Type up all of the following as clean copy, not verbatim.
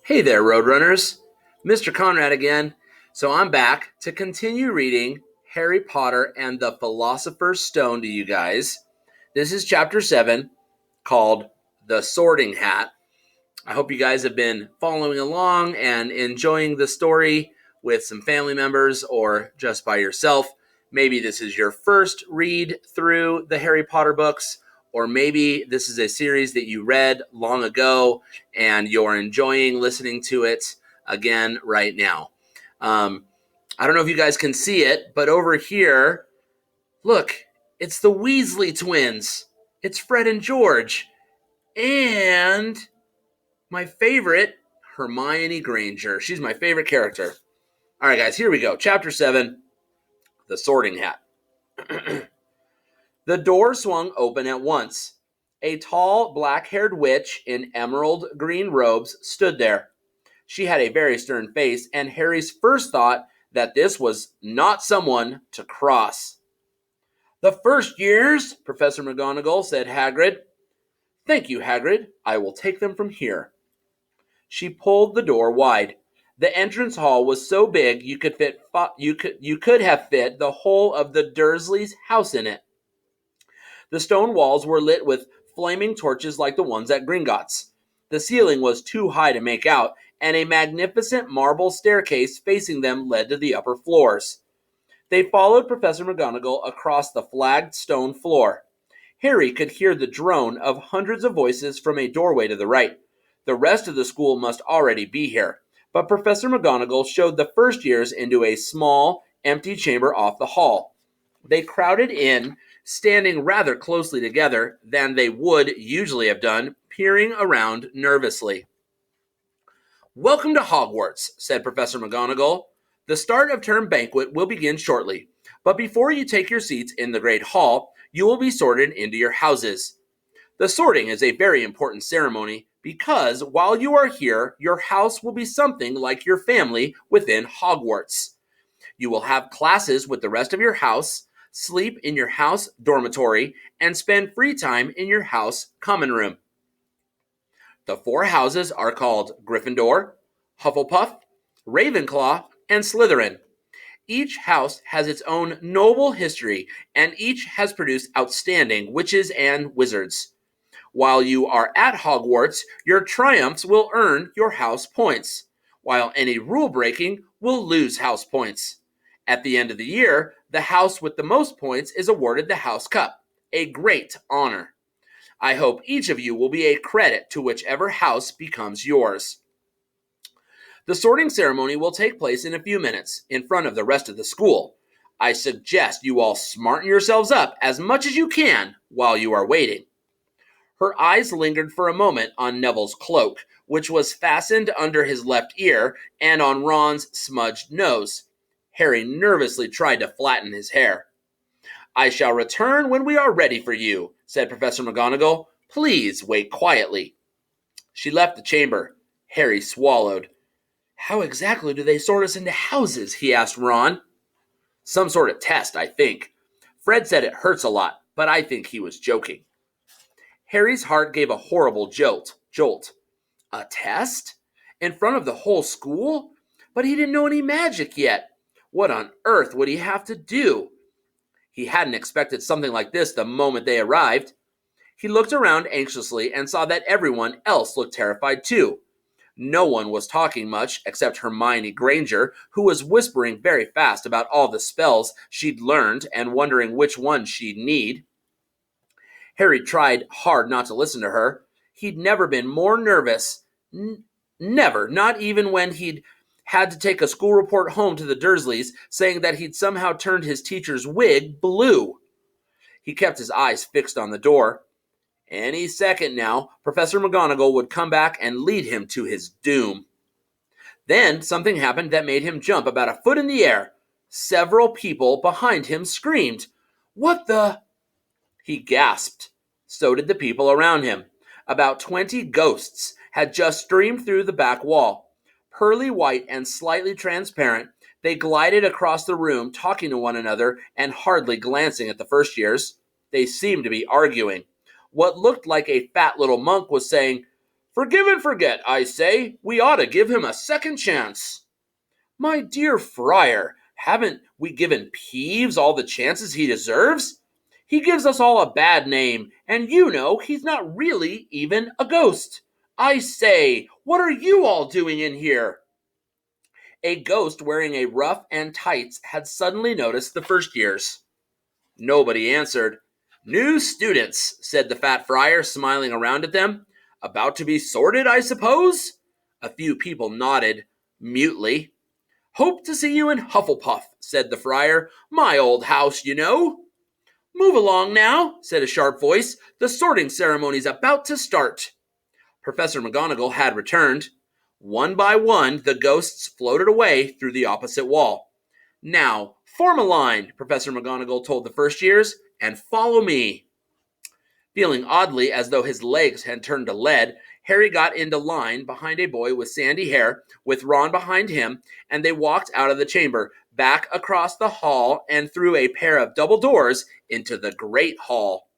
Hey there, Roadrunners. Mr. Conrad again. So I'm back to continue reading Harry Potter and the Philosopher's Stone to you guys. This is chapter 7 called The Sorting Hat. I hope you guys have been following along and enjoying the story with some family members or just by yourself. Maybe this is your first read through the Harry Potter books, or maybe this is a series that you read long ago and you're enjoying listening to it again right now. I don't know if you guys can see it, but over here, look, it's the Weasley twins. It's Fred and George. And my favorite, Hermione Granger. She's my favorite character. All right, guys, here we go. Chapter 7, The Sorting Hat. The door swung open at once. A tall, black-haired witch in emerald green robes stood there. She had a very stern face, and Harry's first thought that this was not someone to cross. "The first years," Professor McGonagall said Hagrid. "Thank you, Hagrid. I will take them from here." She pulled the door wide. The entrance hall was so big you could have fit the whole of the Dursleys' house in it. The stone walls were lit with flaming torches like the ones at Gringotts. The ceiling was too high to make out, and a magnificent marble staircase facing them led to the upper floors. They followed Professor McGonagall across the flagged stone floor. Harry could hear the drone of hundreds of voices from a doorway to the right. The rest of the school must already be here, but Professor McGonagall showed the first years into a small, empty chamber off the hall. They crowded in, standing rather closely together than they would usually have done, peering around nervously. "Welcome to Hogwarts," said Professor McGonagall. "The start of term banquet will begin shortly, but before you take your seats in the Great Hall, you will be sorted into your houses. The sorting is a very important ceremony because while you are here, your house will be something like your family within Hogwarts. You will have classes with the rest of your house, sleep in your house dormitory, and spend free time in your house common room. The 4 houses are called Gryffindor, Hufflepuff, Ravenclaw, and Slytherin. Each house has its own noble history, and each has produced outstanding witches and wizards. While you are at Hogwarts, your triumphs will earn your house points, while any rule breaking will lose house points. At the end of the year, the house with the most points is awarded the House Cup, a great honor. I hope each of you will be a credit to whichever house becomes yours. The sorting ceremony will take place in a few minutes, in front of the rest of the school. I suggest you all smarten yourselves up as much as you can while you are waiting." Her eyes lingered for a moment on Neville's cloak, which was fastened under his left ear, and on Ron's smudged nose. Harry nervously tried to flatten his hair. "I shall return when we are ready for you," said Professor McGonagall. "Please wait quietly." She left the chamber. Harry swallowed. "How exactly do they sort us into houses?" he asked Ron. "Some sort of test, I think. Fred said it hurts a lot, but I think he was joking." Harry's heart gave a horrible jolt. A test? In front of the whole school? But he didn't know any magic yet. What on earth would he have to do? He hadn't expected something like this the moment they arrived. He looked around anxiously and saw that everyone else looked terrified too. No one was talking much except Hermione Granger, who was whispering very fast about all the spells she'd learned and wondering which one she'd need. Harry tried hard not to listen to her. He'd never been more nervous. Never, not even when he'd had to take a school report home to the Dursleys, saying that he'd somehow turned his teacher's wig blue. He kept his eyes fixed on the door. Any second now, Professor McGonagall would come back and lead him to his doom. Then something happened that made him jump about a foot in the air. Several people behind him screamed, "What the—" He gasped. So did the people around him. About 20 ghosts had just streamed through the back wall. Pearly white and slightly transparent, they glided across the room, talking to one another and hardly glancing at the first years. They seemed to be arguing. What looked like a fat little monk was saying, Forgive and forget, I say. We ought to give him a second chance. My dear Friar, haven't we given Peeves all the chances he deserves? He gives us all a bad name, and you know he's not really even a ghost. I say, what are you all doing in here? A ghost wearing a ruff and tights had suddenly noticed the first years. Nobody answered. New students, said the fat friar, smiling around at them. About to be sorted, I suppose? A few people nodded, mutely. Hope to see you in Hufflepuff, said the friar. My old house, you know. Move along now, said a sharp voice. The sorting ceremony's about to start. Professor McGonagall had returned. One by one, the ghosts floated away through the opposite wall. Now, form a line, Professor McGonagall told the first years, and follow me. Feeling oddly as though his legs had turned to lead, Harry got into line behind a boy with sandy hair, with Ron behind him, and they walked out of the chamber, back across the hall and through a pair of double doors into the Great Hall.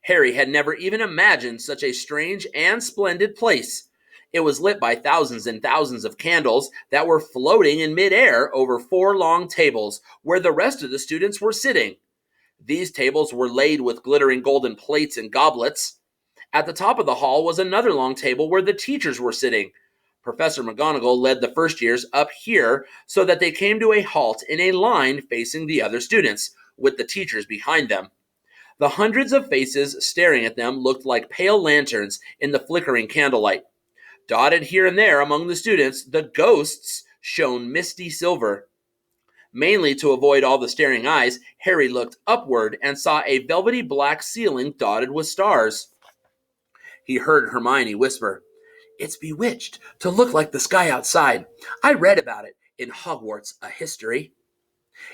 Harry had never even imagined such a strange and splendid place. It was lit by thousands and thousands of candles that were floating in midair over 4 long tables where the rest of the students were sitting. These tables were laid with glittering golden plates and goblets. At the top of the hall was another long table where the teachers were sitting. Professor McGonagall led the first years up here so that they came to a halt in a line facing the other students, with the teachers behind them. The hundreds of faces staring at them looked like pale lanterns in the flickering candlelight. Dotted here and there among the students, the ghosts shone misty silver. Mainly to avoid all the staring eyes, Harry looked upward and saw a velvety black ceiling dotted with stars. He heard Hermione whisper, It's bewitched to look like the sky outside. I read about it in Hogwarts, a history.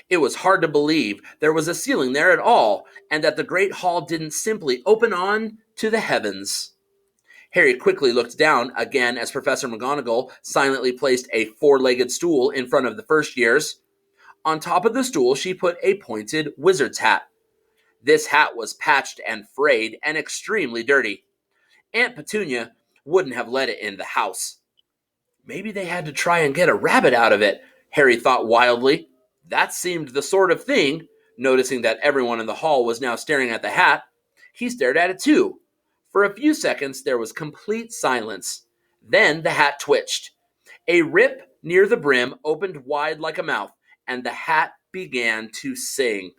It was hard to believe there was a ceiling there at all, and that the great hall didn't simply open on to the heavens. Harry quickly looked down again as Professor McGonagall silently placed a 4-legged stool in front of the first years. On top of the stool, she put a pointed wizard's hat. This hat was patched and frayed and extremely dirty. Aunt Petunia wouldn't have let it in the house. Maybe they had to try and get a rabbit out of it, Harry thought wildly. That seemed the sort of thing. Noticing that everyone in the hall was now staring at the hat, he stared at it too. For a few seconds, there was complete silence. Then the hat twitched. A rip near the brim opened wide like a mouth, and the hat began to sing.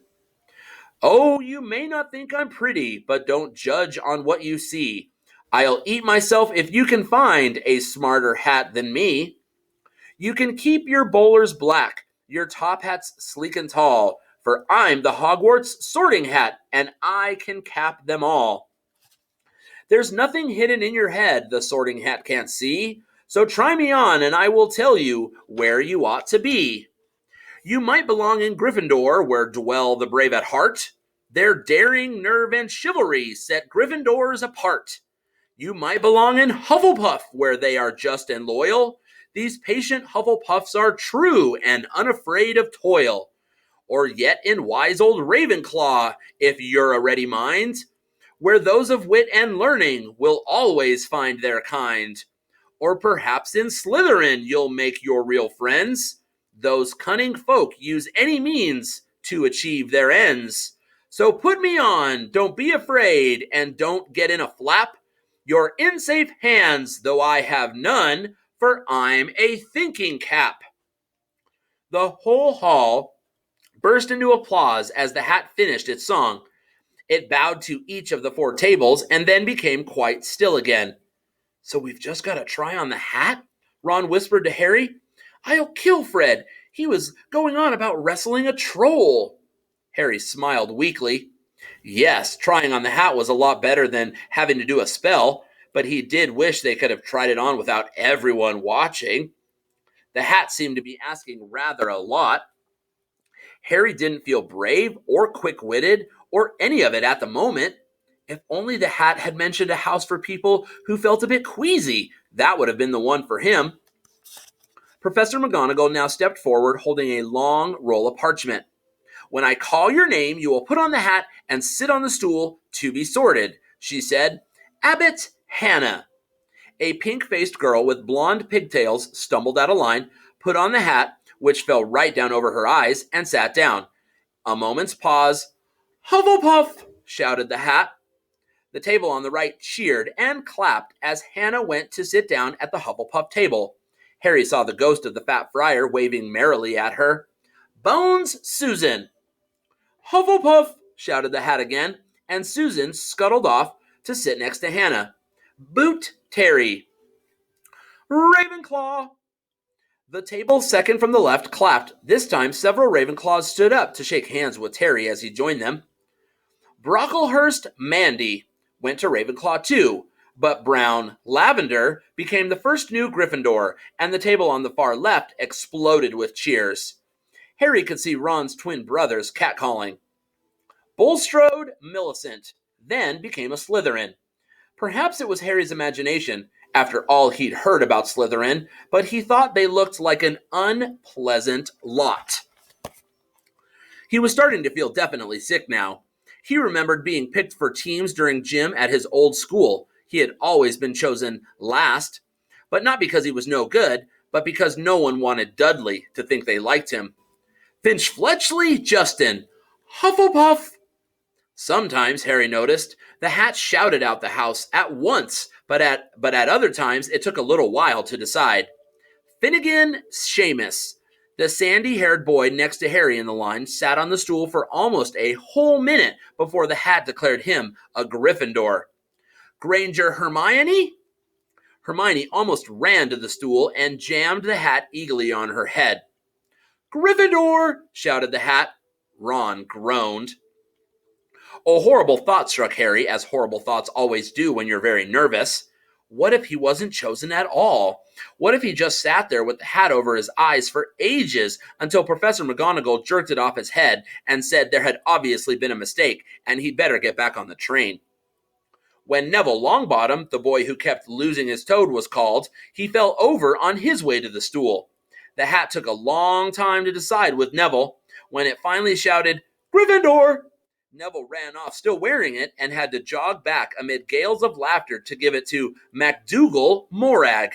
Oh, you may not think I'm pretty, but don't judge on what you see. I'll eat myself if you can find a smarter hat than me. You can keep your bowlers black, your top hats sleek and tall, for I'm the Hogwarts sorting hat, and I can cap them all. There's nothing hidden in your head the sorting hat can't see, so try me on and I will tell you where you ought to be. You might belong in Gryffindor, where dwell the brave at heart. Their daring, nerve, and chivalry set Gryffindors apart. You might belong in Hufflepuff, where they are just and loyal. These patient Hufflepuffs are true and unafraid of toil. Or yet in wise old Ravenclaw, if you're a ready mind, where those of wit and learning will always find their kind. Or perhaps in Slytherin you'll make your real friends. Those cunning folk use any means to achieve their ends. So put me on, don't be afraid, and don't get in a flap. You're in safe hands, though I have none, for I'm a thinking cap. The whole hall burst into applause as the hat finished its song. It bowed to each of the 4 tables and then became quite still again. So we've just got to try on the hat? Ron whispered to Harry. I'll kill Fred. He was going on about wrestling a troll. Harry smiled weakly. Yes, trying on the hat was a lot better than having to do a spell, but he did wish they could have tried it on without everyone watching. The hat seemed to be asking rather a lot. Harry didn't feel brave or quick-witted or any of it at the moment. If only the hat had mentioned a house for people who felt a bit queasy, that would have been the one for him. Professor McGonagall now stepped forward holding a long roll of parchment. When I call your name, you will put on the hat and sit on the stool to be sorted, she said. Abbot Hannah. A pink-faced girl with blonde pigtails stumbled out of line, put on the hat, which fell right down over her eyes, and sat down. A moment's pause. "Hufflepuff!" shouted the hat. The table on the right cheered and clapped as Hannah went to sit down at the Hufflepuff table. Harry saw the ghost of the fat friar waving merrily at her. "Bones Susan!" "Hufflepuff!" shouted the hat again, and Susan scuttled off to sit next to Hannah. "Boot Terry!" "Ravenclaw!" The table second from the left clapped. This time, several Ravenclaws stood up to shake hands with Terry as he joined them. Brocklehurst Mandy went to Ravenclaw too, but Brown Lavender became the first new Gryffindor, and the table on the far left exploded with cheers. Harry could see Ron's twin brothers catcalling. Bulstrode Millicent then became a Slytherin. Perhaps it was Harry's imagination, after all he'd heard about Slytherin, but he thought they looked like an unpleasant lot. He was starting to feel definitely sick now. He remembered being picked for teams during gym at his old school. He had always been chosen last, but not because he was no good, but because no one wanted Dudley to think they liked him. Finch Fletchley Justin, Hufflepuff! Sometimes, Harry noticed, the hat shouted out the house at once, but at other times it took a little while to decide. Finnegan Seamus, the sandy-haired boy next to Harry in the line, sat on the stool for almost a whole minute before the hat declared him a Gryffindor. Granger Hermione? Hermione almost ran to the stool and jammed the hat eagerly on her head. Gryffindor! Shouted the hat. Ron groaned. A horrible thought struck Harry, as horrible thoughts always do when you're very nervous. What if he wasn't chosen at all? What if he just sat there with the hat over his eyes for ages until Professor McGonagall jerked it off his head and said there had obviously been a mistake and he'd better get back on the train? When Neville Longbottom, the boy who kept losing his toad, was called, he fell over on his way to the stool. The hat took a long time to decide with Neville. When it finally shouted, Gryffindor! Neville ran off, still wearing it, and had to jog back amid gales of laughter to give it to MacDougal Morag.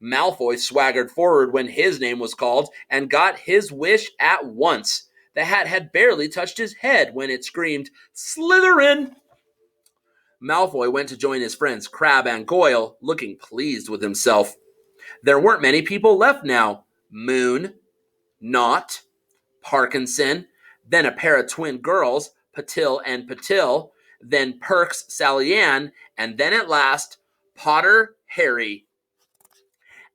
Malfoy swaggered forward when his name was called and got his wish at once. The hat had barely touched his head when it screamed, Slytherin! Malfoy went to join his friends Crabbe and Goyle, looking pleased with himself. There weren't many people left now. Moon, Nott, Parkinson, then a pair of twin girls, Patil and Patil, then Perks Sally-Ann, and then at last, Potter Harry.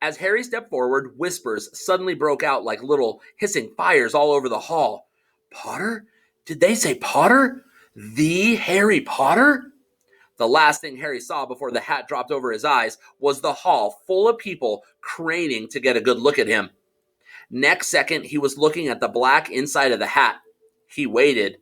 As Harry stepped forward, whispers suddenly broke out like little hissing fires all over the hall. Potter? Did they say Potter? The Harry Potter? The last thing Harry saw before the hat dropped over his eyes was the hall full of people craning to get a good look at him. Next second, he was looking at the black inside of the hat. He waited.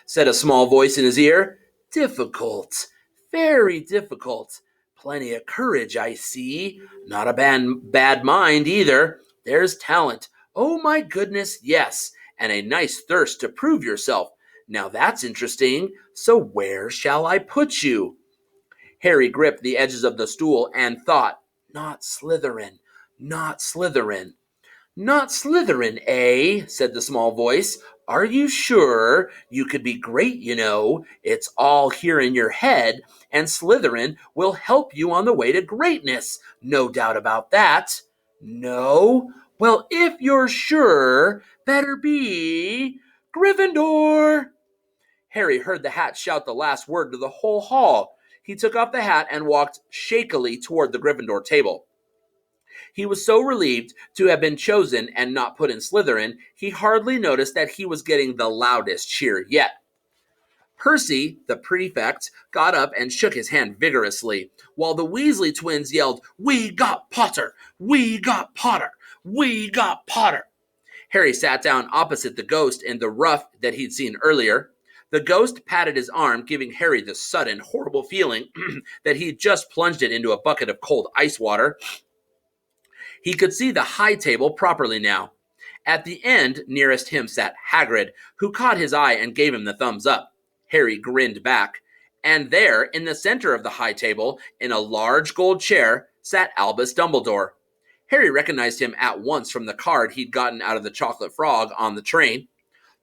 Said a small voice in his ear. Difficult. Very difficult. Plenty of courage, I see. Not a bad mind, either. There's talent. Oh, my goodness, yes. And a nice thirst to prove yourself. Now that's interesting. So where shall I put you? Harry gripped the edges of the stool and thought, Not Slytherin. Not Slytherin. Not Slytherin, eh? Said the small voice. Are you sure? You could be great, you know. It's all here in your head, and Slytherin will help you on the way to greatness. No doubt about that. No? Well, if you're sure, better be Gryffindor. Harry heard the hat shout the last word to the whole hall. He took off the hat and walked shakily toward the Gryffindor table. He was so relieved to have been chosen and not put in Slytherin, he hardly noticed that he was getting the loudest cheer yet. Percy, the prefect, got up and shook his hand vigorously, while the Weasley twins yelled, We got Potter! We got Potter! We got Potter! Harry sat down opposite the ghost in the ruff that he'd seen earlier. The ghost patted his arm, giving Harry the sudden, horrible feeling that he'd just plunged it into a bucket of cold ice water. He could see the high table properly now. At the end, nearest him sat Hagrid, who caught his eye and gave him the thumbs up. Harry grinned back. And there, in the center of the high table, in a large gold chair, sat Albus Dumbledore. Harry recognized him at once from the card he'd gotten out of the chocolate frog on the train.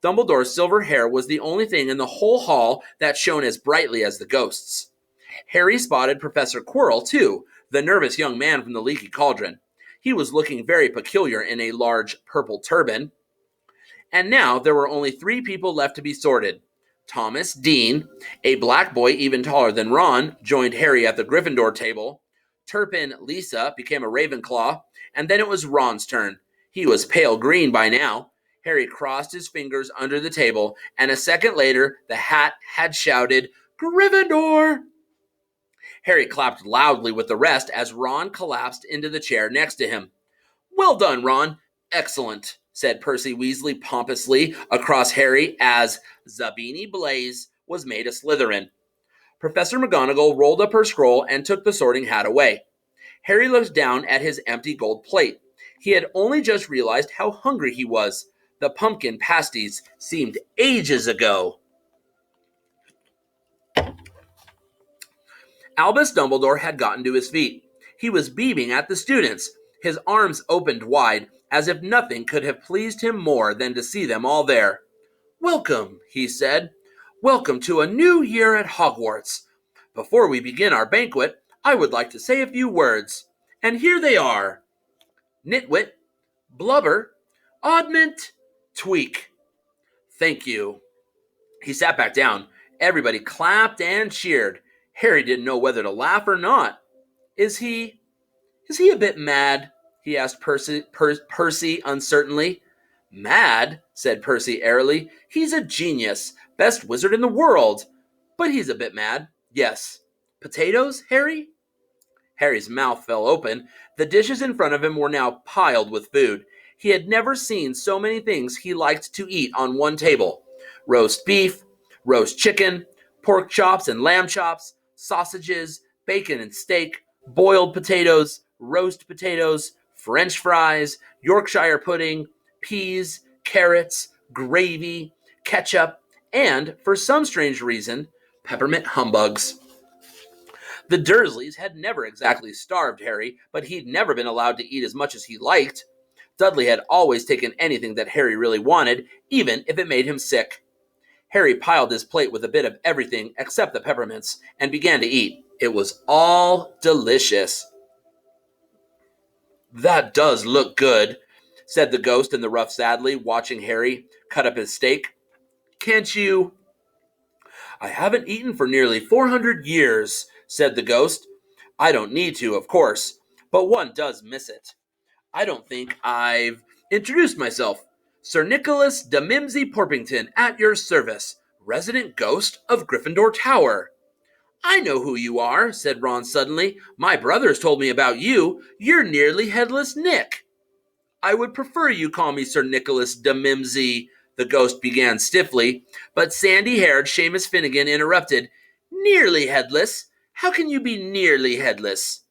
Dumbledore's silver hair was the only thing in the whole hall that shone as brightly as the ghost's. Harry spotted Professor Quirrell, too, the nervous young man from the Leaky Cauldron. He was looking very peculiar in a large purple turban. And now there were only 3 people left to be sorted. Thomas Dean, a black boy even taller than Ron, joined Harry at the Gryffindor table. Turpin Lisa became a Ravenclaw, and then it was Ron's turn. He was pale green by now. Harry crossed his fingers under the table, and a second later, the hat had shouted, "Gryffindor!" Harry clapped loudly with the rest as Ron collapsed into the chair next to him. "Well done, Ron. Excellent," said Percy Weasley pompously across Harry as Zabini Blaze was made a Slytherin. Professor McGonagall rolled up her scroll and took the sorting hat away. Harry looked down at his empty gold plate. He had only just realized how hungry he was. The pumpkin pasties seemed ages ago. Albus Dumbledore had gotten to his feet. He was beaming at the students. His arms opened wide, as if nothing could have pleased him more than to see them all there. "Welcome," he said. "Welcome to a new year at Hogwarts. Before we begin our banquet, I would like to say a few words. And here they are. Nitwit, Blubber, Oddment, Tweak. Thank you." He sat back down. Everybody clapped and cheered. Harry didn't know whether to laugh or not. Is he a bit mad?" he asked Percy uncertainly. "Mad?" said Percy airily. "He's a genius, best wizard in the world. But he's a bit mad, yes. Potatoes, Harry?" Harry's mouth fell open. The dishes in front of him were now piled with food. He had never seen so many things he liked to eat on one table. Roast beef, roast chicken, pork chops and lamb chops, sausages, bacon and steak, boiled potatoes, roast potatoes, French fries, Yorkshire pudding, peas, carrots, gravy, ketchup, and, for some strange reason, peppermint humbugs. The Dursleys had never exactly starved Harry, but he'd never been allowed to eat as much as he liked. Dudley had always taken anything that Harry really wanted, even if it made him sick. Harry piled his plate with a bit of everything except the peppermints and began to eat. It was all delicious. "That does look good," said the ghost in the rough sadly, watching Harry cut up his steak. "Can't you—" "I haven't eaten for nearly 400 years, said the ghost. "I don't need to, of course, but one does miss it. I don't think I've introduced myself. Sir Nicholas de Mimsy Porpington, at your service, resident ghost of Gryffindor Tower." "I know who you are," said Ron suddenly. "My brothers told me about you. You're Nearly Headless Nick." "I would prefer you call me Sir Nicholas de Mimsy," the ghost began stiffly, but sandy-haired Seamus Finnegan interrupted. "Nearly headless? How can you be nearly headless?"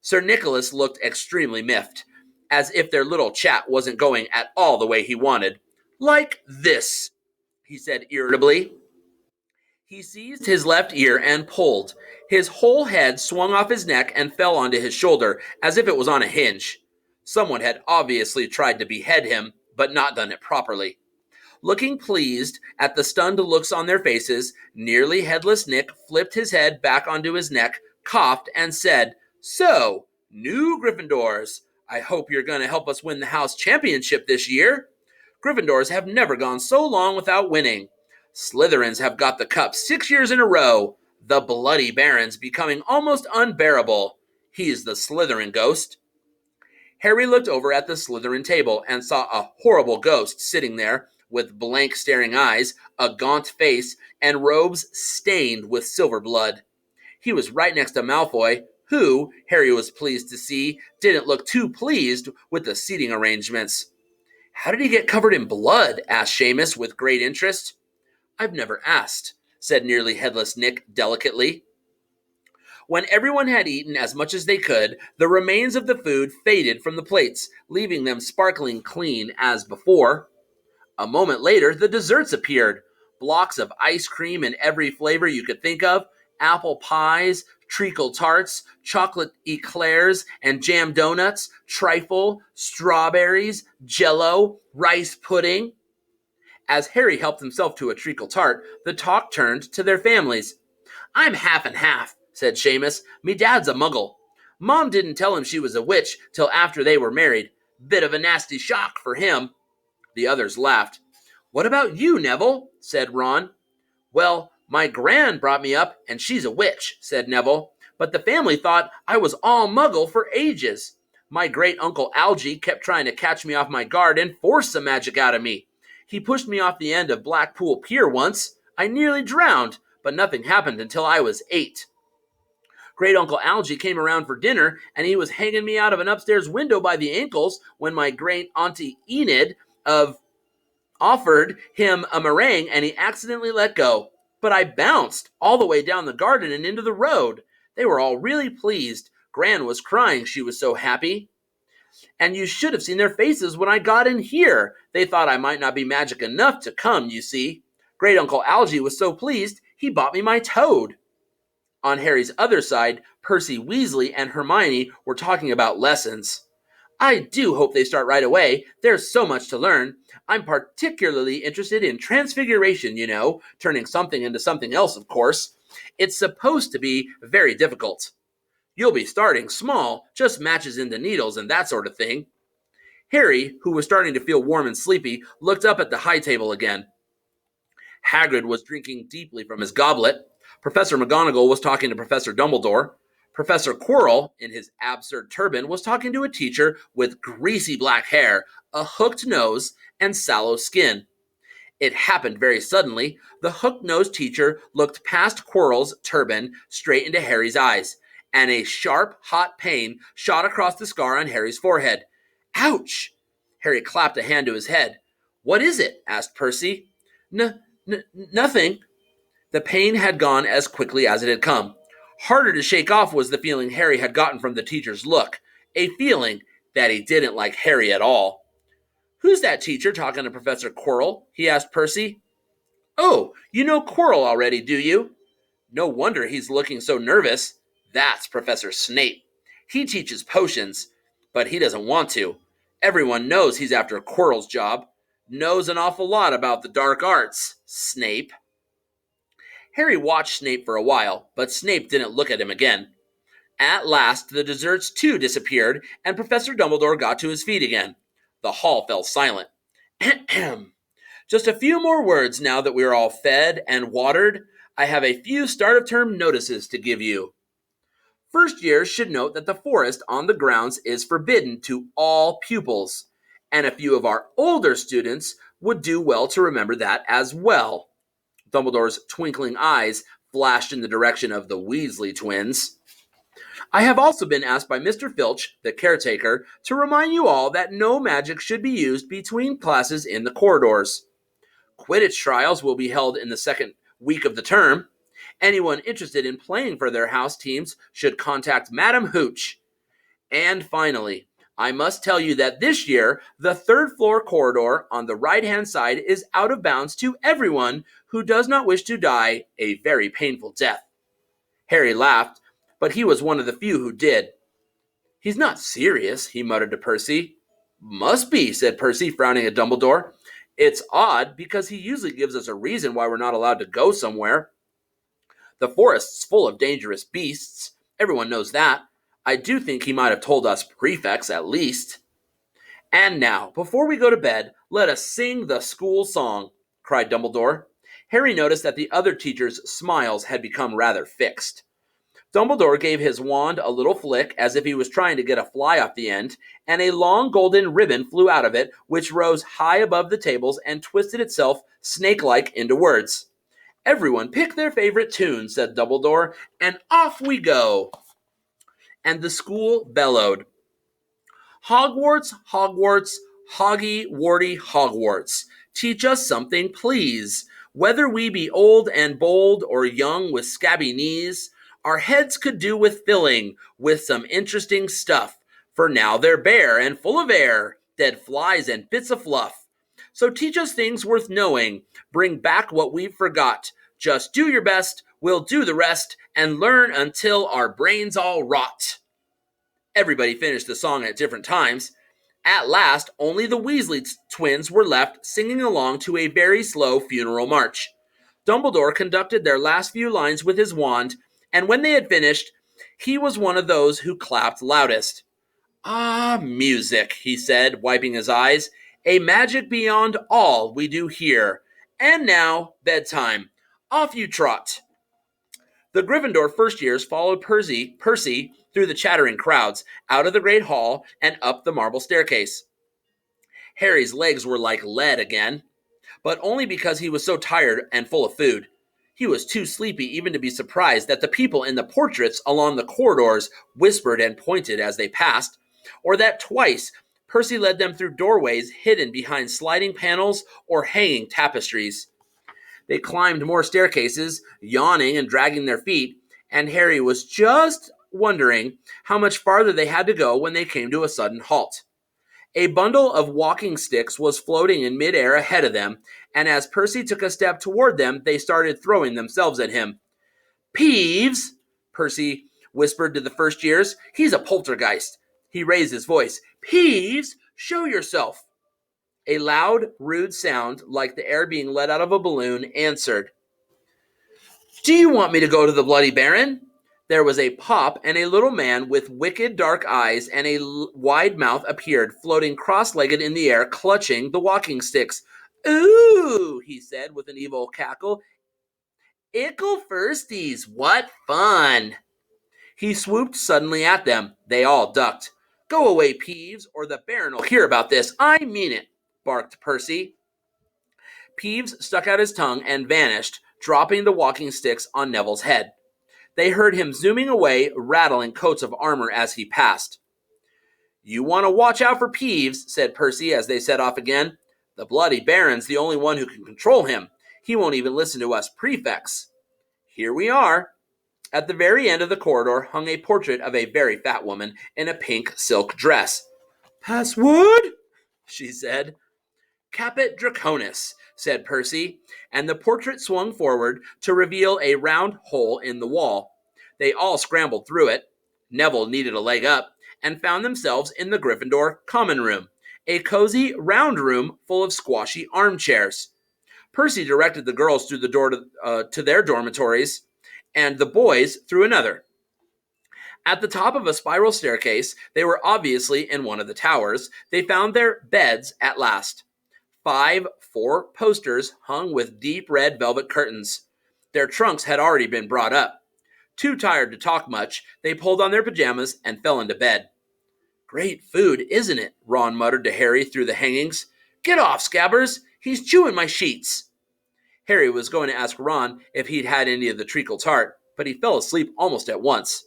Sir Nicholas looked extremely miffed, as if their little chat wasn't going at all the way he wanted. "Like this," he said irritably. He seized his left ear and pulled. His whole head swung off his neck and fell onto his shoulder, as if it was on a hinge. Someone had obviously tried to behead him, but not done it properly. Looking pleased at the stunned looks on their faces, Nearly Headless Nick flipped his head back onto his neck, coughed, and said, "So, new Gryffindors. I hope you're going to help us win the house championship this year. Gryffindors have never gone so long without winning. Slytherins have got the cup 6 years in a row. The Bloody Baron's becoming almost unbearable. He's the Slytherin ghost." Harry looked over at the Slytherin table and saw a horrible ghost sitting there with blank staring eyes, a gaunt face, and robes stained with silver blood. He was right next to Malfoy, who, Harry was pleased to see, didn't look too pleased with the seating arrangements. "How did he get covered in blood?" asked Seamus with great interest. "I've never asked," said Nearly Headless Nick delicately. When everyone had eaten as much as they could, the remains of the food faded from the plates, leaving them sparkling clean as before. A moment later, the desserts appeared. Blocks of ice cream in every flavor you could think of, apple pies, treacle tarts, chocolate eclairs, and jam donuts, trifle, strawberries, jello, rice pudding. As Harry helped himself to a treacle tart, the talk turned to their families. I'm half and half, said Seamus. Me dad's a muggle. Mom didn't tell him she was a witch till after they were married. Bit of a nasty shock for him. The others laughed. What about you, Neville? Said Ron. Well, my gran brought me up, and she's a witch, said Neville. But the family thought I was all muggle for ages. My great-uncle Algy kept trying to catch me off my guard and force some magic out of me. He pushed me off the end of Blackpool Pier once. I nearly drowned, but nothing happened until I was 8. Great-uncle Algy came around for dinner, and he was hanging me out of an upstairs window by the ankles when my great-auntie Enid offered him a meringue, and he accidentally let go. But I bounced all the way down the garden and into the road. They were all really pleased. Gran was crying, she was so happy. And you should have seen their faces when I got in here. They thought I might not be magic enough to come, you see. Great-uncle Algy was so pleased, he bought me my toad. On Harry's other side, Percy Weasley and Hermione were talking about lessons. I do hope they start right away. There's so much to learn. I'm particularly interested in transfiguration, you know, turning something into something else, of course. It's supposed to be very difficult. You'll be starting small, just matches into needles and that sort of thing. Harry, who was starting to feel warm and sleepy, looked up at the high table again. Hagrid was drinking deeply from his goblet. Professor McGonagall was talking to Professor Dumbledore. Professor Quirrell, in his absurd turban, was talking to a teacher with greasy black hair, a hooked nose, and sallow skin. It happened very suddenly. The hooked-nosed teacher looked past Quirrell's turban straight into Harry's eyes, and a sharp, hot pain shot across the scar on Harry's forehead. Ouch! Harry clapped a hand to his head. What is it? Asked Percy. Nothing. The pain had gone as quickly as it had come. Harder to shake off was the feeling Harry had gotten from the teacher's look, a feeling that he didn't like Harry at all. Who's that teacher talking to Professor Quirrell? He asked Percy. Oh, you know Quirrell already, do you? No wonder he's looking so nervous. That's Professor Snape. He teaches potions, but he doesn't want to. Everyone knows he's after Quirrell's job. Knows an awful lot about the dark arts, Snape. Harry watched Snape for a while, but Snape didn't look at him again. At last, the desserts too disappeared, and Professor Dumbledore got to his feet again. The hall fell silent. Just a few more words now that we're all fed and watered. I have a few start-of-term notices to give you. First years should note that the forest on the grounds is forbidden to all pupils, and a few of our older students would do well to remember that as well. Dumbledore's twinkling eyes flashed in the direction of the Weasley twins. I have also been asked by Mr. Filch, the caretaker, to remind you all that no magic should be used between classes in the corridors. Quidditch trials will be held in the second week of the term. Anyone interested in playing for their house teams should contact Madam Hooch. And finally, I must tell you that this year, the third floor corridor on the right-hand side is out of bounds to everyone who does not wish to die a very painful death. Harry laughed, but he was one of the few who did. He's not serious, he muttered to Percy. Must be, said Percy, frowning at Dumbledore. It's odd, because he usually gives us a reason why we're not allowed to go somewhere. The forest's full of dangerous beasts. Everyone knows that. I do think he might have told us prefects, at least. And now, before we go to bed, let us sing the school song, cried Dumbledore. Harry noticed that the other teachers' smiles had become rather fixed. Dumbledore gave his wand a little flick as if he was trying to get a fly off the end, and a long golden ribbon flew out of it, which rose high above the tables and twisted itself snake-like into words. Everyone pick their favorite tune, said Dumbledore, and off we go. And the school bellowed. Hogwarts, Hogwarts, Hoggy, Warty, Hogwarts. Teach us something, please. Whether we be old and bold or young with scabby knees, our heads could do with filling with some interesting stuff, for now they're bare and full of air, dead flies and bits of fluff. So teach us things worth knowing, bring back what we've forgot. Just do your best, We'll do the rest and learn until our brains all rot." Everybody finished the song at different times. At last, only the Weasley twins were left singing along to a very slow funeral march. Dumbledore conducted their last few lines with his wand, and when they had finished, he was one of those who clapped loudest. "Ah, music," he said, wiping his eyes, "a magic beyond all we do here. And now, bedtime. Off you trot." The Gryffindor first years followed Percy through the chattering crowds, out of the great hall, and up the marble staircase. Harry's legs were like lead again, but only because he was so tired and full of food. He was too sleepy even to be surprised that the people in the portraits along the corridors whispered and pointed as they passed, or that twice Percy led them through doorways hidden behind sliding panels or hanging tapestries. They climbed more staircases, yawning and dragging their feet, and Harry was just wondering how much farther they had to go when they came to a sudden halt. A bundle of walking sticks was floating in midair ahead of them, and as Percy took a step toward them, they started throwing themselves at him. "Peeves," Percy whispered to the first years. "He's a poltergeist." He raised his voice. "Peeves, show yourself." A loud, rude sound, like the air being let out of a balloon, answered. "Do you want me to go to the Bloody Baron?" There was a pop, and a little man with wicked dark eyes and a wide mouth appeared, floating cross-legged in the air, clutching the walking sticks. "Ooh," he said with an evil cackle. "Ickle firsties, what fun!" He swooped suddenly at them. They all ducked. "Go away, Peeves, or the Baron will hear about this. I mean it," barked Percy. Peeves stuck out his tongue and vanished, dropping the walking sticks on Neville's head. They heard him zooming away, rattling coats of armor as he passed. "You want to watch out for Peeves," said Percy as they set off again. "The Bloody Baron's the only one who can control him. He won't even listen to us prefects." Here we are. At the very end of the corridor hung a portrait of a very fat woman in a pink silk dress. "Password?" she said. "Caput Draconis," said Percy, and the portrait swung forward to reveal a round hole in the wall. They all scrambled through it. Neville needed a leg up, and found themselves in the Gryffindor common room, a cozy round room full of squashy armchairs. Percy directed the girls through the door to their dormitories, and the boys through another. At the top of a spiral staircase, they were obviously in one of the towers. They found their beds at last. 5 4-posters hung with deep red velvet curtains. Their trunks had already been brought up. Too tired to talk much, they pulled on their pajamas and fell into bed. "Great food, isn't it?" Ron muttered to Harry through the hangings. "Get off, Scabbers! He's chewing my sheets." Harry was going to ask Ron if he'd had any of the treacle tart, but he fell asleep almost at once.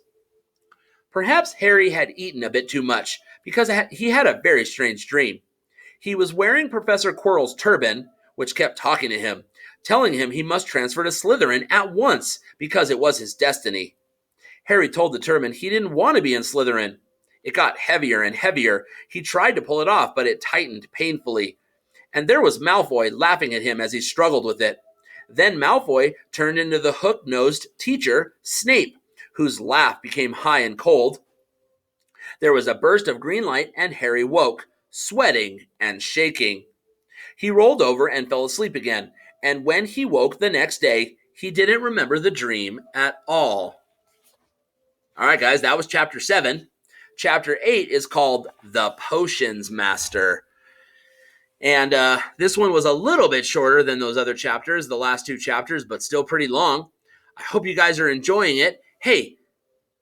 Perhaps Harry had eaten a bit too much, because he had a very strange dream. He was wearing Professor Quirrell's turban, which kept talking to him, telling him he must transfer to Slytherin at once because it was his destiny. Harry told the turban he didn't want to be in Slytherin. It got heavier and heavier. He tried to pull it off, but it tightened painfully. And there was Malfoy laughing at him as he struggled with it. Then Malfoy turned into the hook-nosed teacher, Snape, whose laugh became high and cold. There was a burst of green light, and Harry woke, sweating and shaking. He rolled over and fell asleep again, and when he woke the next day, he didn't remember the dream at all. All right, guys, that was Chapter 7. Chapter 8 is called The Potions Master. And this one was a little bit shorter than those other chapters, the last 2 chapters, but still pretty long. I hope you guys are enjoying it. Hey,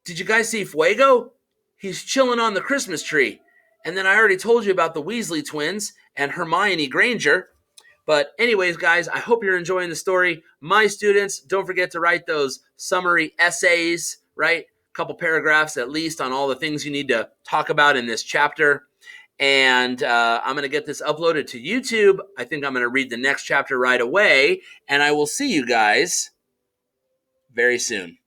did you guys see Fuego? He's chilling on the Christmas tree. And then I already told you about the Weasley twins and Hermione Granger. But anyways, guys, I hope you're enjoying the story. My students, don't forget to write those summary essays, right? A couple paragraphs at least on all the things you need to talk about in this chapter. And I'm going to get this uploaded to YouTube. I think I'm going to read the next chapter right away. And I will see you guys very soon.